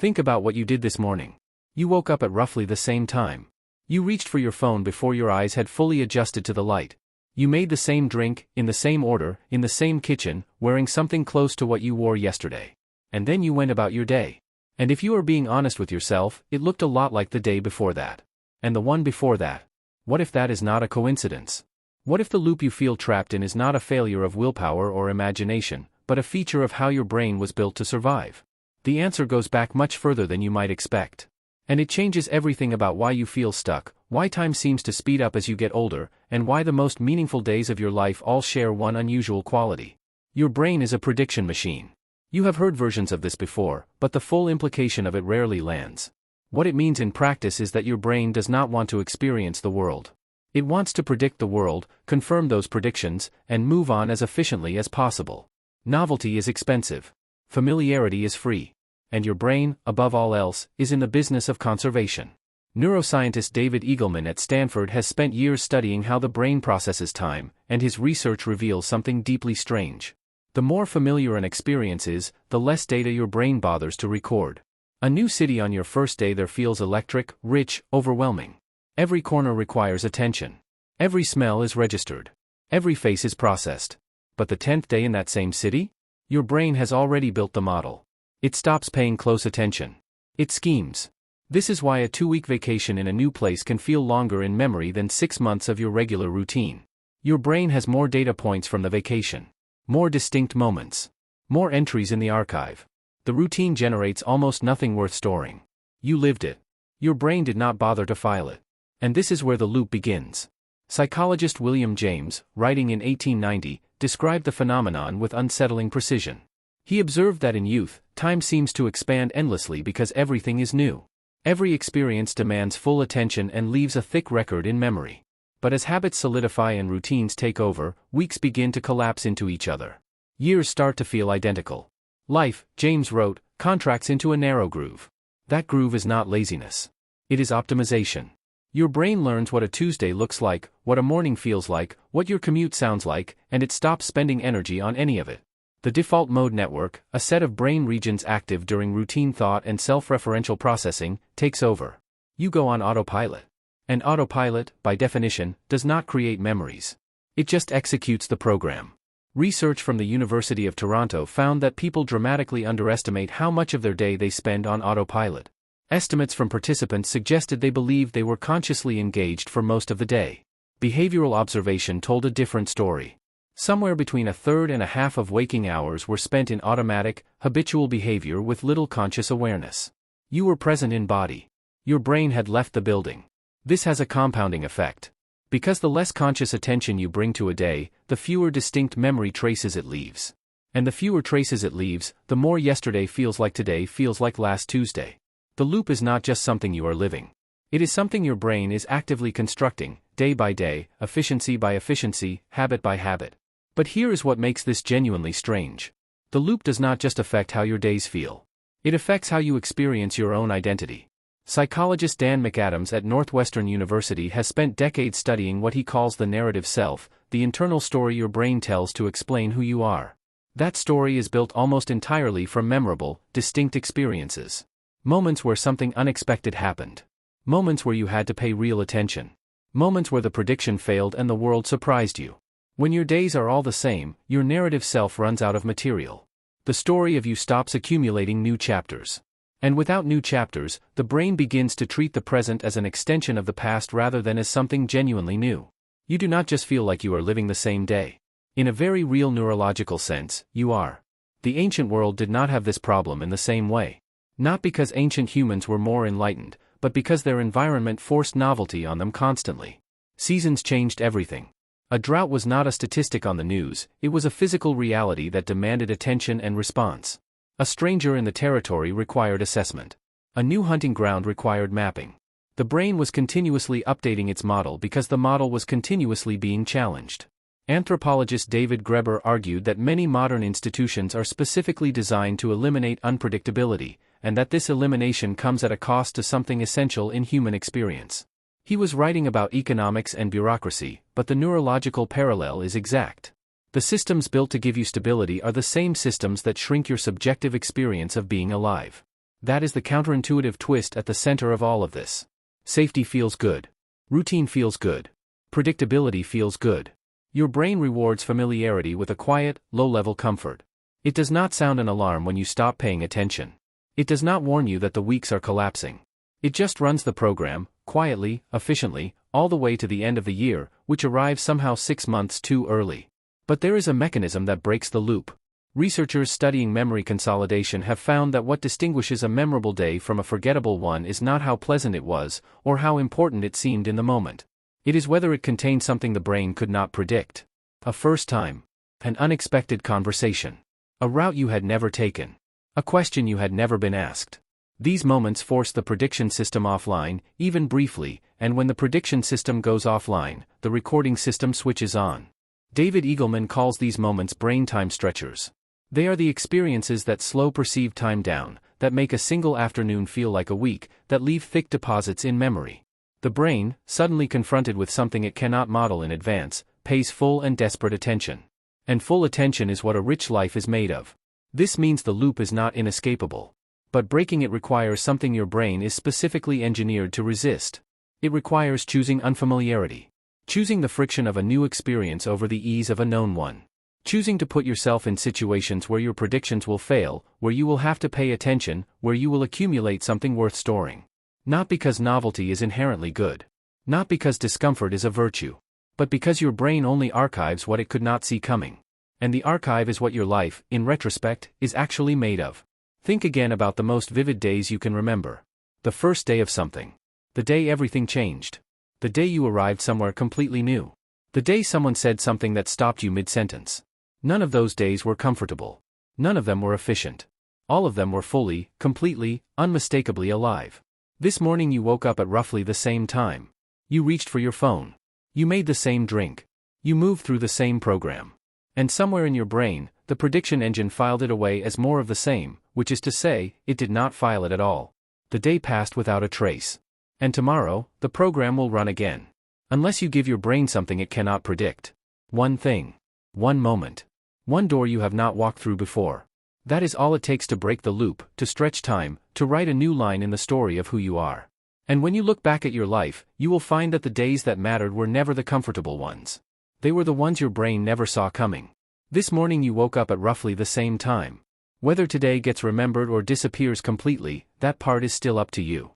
Think about what you did this morning. You woke up at roughly the same time. You reached for your phone before your eyes had fully adjusted to the light. You made the same drink, in the same order, in the same kitchen, wearing something close to what you wore yesterday. And then you went about your day. And if you are being honest with yourself, it looked a lot like the day before that. And the one before that. What if that is not a coincidence? What if the loop you feel trapped in is not a failure of willpower or imagination, but a feature of how your brain was built to survive? The answer goes back much further than you might expect. And it changes everything about why you feel stuck, why time seems to speed up as you get older, and why the most meaningful days of your life all share one unusual quality. Your brain is a prediction machine. You have heard versions of this before, but the full implication of it rarely lands. What it means in practice is that your brain does not want to experience the world. It wants to predict the world, confirm those predictions, and move on as efficiently as possible. Novelty is expensive. Familiarity is free. And your brain, above all else, is in the business of conservation. Neuroscientist David Eagleman at Stanford has spent years studying how the brain processes time, and his research reveals something deeply strange. The more familiar an experience is, the less data your brain bothers to record. A new city on your first day there feels electric, rich, overwhelming. Every corner requires attention. Every smell is registered. Every face is processed. But the 10th day in that same city? Your brain has already built the model. It stops paying close attention. It schemes. This is why a 2-week vacation in a new place can feel longer in memory than 6 months of your regular routine. Your brain has more data points from the vacation. More distinct moments. More entries in the archive. The routine generates almost nothing worth storing. You lived it. Your brain did not bother to file it. And this is where the loop begins. Psychologist William James, writing in 1890, described the phenomenon with unsettling precision. He observed that in youth, time seems to expand endlessly because everything is new. Every experience demands full attention and leaves a thick record in memory. But as habits solidify and routines take over, weeks begin to collapse into each other. Years start to feel identical. Life, James wrote, contracts into a narrow groove. That groove is not laziness. It is optimization. Your brain learns what a Tuesday looks like, what a morning feels like, what your commute sounds like, and it stops spending energy on any of it. The default mode network, a set of brain regions active during routine thought and self-referential processing, takes over. You go on autopilot. And autopilot, by definition, does not create memories. It just executes the program. Research from the University of Toronto found that people dramatically underestimate how much of their day they spend on autopilot. Estimates from participants suggested they believed they were consciously engaged for most of the day. Behavioral observation told a different story. Somewhere between a third and a half of waking hours were spent in automatic, habitual behavior with little conscious awareness. You were present in body. Your brain had left the building. This has a compounding effect. Because the less conscious attention you bring to a day, the fewer distinct memory traces it leaves. And the fewer traces it leaves, the more yesterday feels like today feels like last Tuesday. The loop is not just something you are living. It is something your brain is actively constructing, day by day, efficiency by efficiency, habit by habit. But here is what makes this genuinely strange. The loop does not just affect how your days feel. It affects how you experience your own identity. Psychologist Dan McAdams at Northwestern University has spent decades studying what he calls the narrative self, the internal story your brain tells to explain who you are. That story is built almost entirely from memorable, distinct experiences. Moments where something unexpected happened. Moments where you had to pay real attention. Moments where the prediction failed and the world surprised you. When your days are all the same, your narrative self runs out of material. The story of you stops accumulating new chapters. And without new chapters, the brain begins to treat the present as an extension of the past rather than as something genuinely new. You do not just feel like you are living the same day. In a very real neurological sense, you are. The ancient world did not have this problem in the same way. Not because ancient humans were more enlightened, but because their environment forced novelty on them constantly. Seasons changed everything. A drought was not a statistic on the news, it was a physical reality that demanded attention and response. A stranger in the territory required assessment. A new hunting ground required mapping. The brain was continuously updating its model because the model was continuously being challenged. Anthropologist David Graeber argued that many modern institutions are specifically designed to eliminate unpredictability, and that this elimination comes at a cost to something essential in human experience. He was writing about economics and bureaucracy, but the neurological parallel is exact. The systems built to give you stability are the same systems that shrink your subjective experience of being alive. That is the counterintuitive twist at the center of all of this. Safety feels good. Routine feels good. Predictability feels good. Your brain rewards familiarity with a quiet, low-level comfort. It does not sound an alarm when you stop paying attention. It does not warn you that the weeks are collapsing. It just runs the program, quietly, efficiently, all the way to the end of the year, which arrives somehow 6 months too early. But there is a mechanism that breaks the loop. Researchers studying memory consolidation have found that what distinguishes a memorable day from a forgettable one is not how pleasant it was, or how important it seemed in the moment. It is whether it contained something the brain could not predict. A first time. An unexpected conversation. A route you had never taken. A question you had never been asked. These moments force the prediction system offline, even briefly, and when the prediction system goes offline, the recording system switches on. David Eagleman calls these moments brain time stretchers. They are the experiences that slow perceived time down, that make a single afternoon feel like a week, that leave thick deposits in memory. The brain, suddenly confronted with something it cannot model in advance, pays full and desperate attention. And full attention is what a rich life is made of. This means the loop is not inescapable. But breaking it requires something your brain is specifically engineered to resist. It requires choosing unfamiliarity. Choosing the friction of a new experience over the ease of a known one. Choosing to put yourself in situations where your predictions will fail, where you will have to pay attention, where you will accumulate something worth storing. Not because novelty is inherently good. Not because discomfort is a virtue. But because your brain only archives what it could not see coming. And the archive is what your life, in retrospect, is actually made of. Think again about the most vivid days you can remember. The first day of something. The day everything changed. The day you arrived somewhere completely new. The day someone said something that stopped you mid-sentence. None of those days were comfortable. None of them were efficient. All of them were fully, completely, unmistakably alive. This morning you woke up at roughly the same time. You reached for your phone. You made the same drink. You moved through the same program. And somewhere in your brain, the prediction engine filed it away as more of the same, which is to say, it did not file it at all. The day passed without a trace. And tomorrow, the program will run again. Unless you give your brain something it cannot predict. One thing. One moment. One door you have not walked through before. That is all it takes to break the loop, to stretch time, to write a new line in the story of who you are. And when you look back at your life, you will find that the days that mattered were never the comfortable ones. They were the ones your brain never saw coming. This morning you woke up at roughly the same time. Whether today gets remembered or disappears completely, that part is still up to you.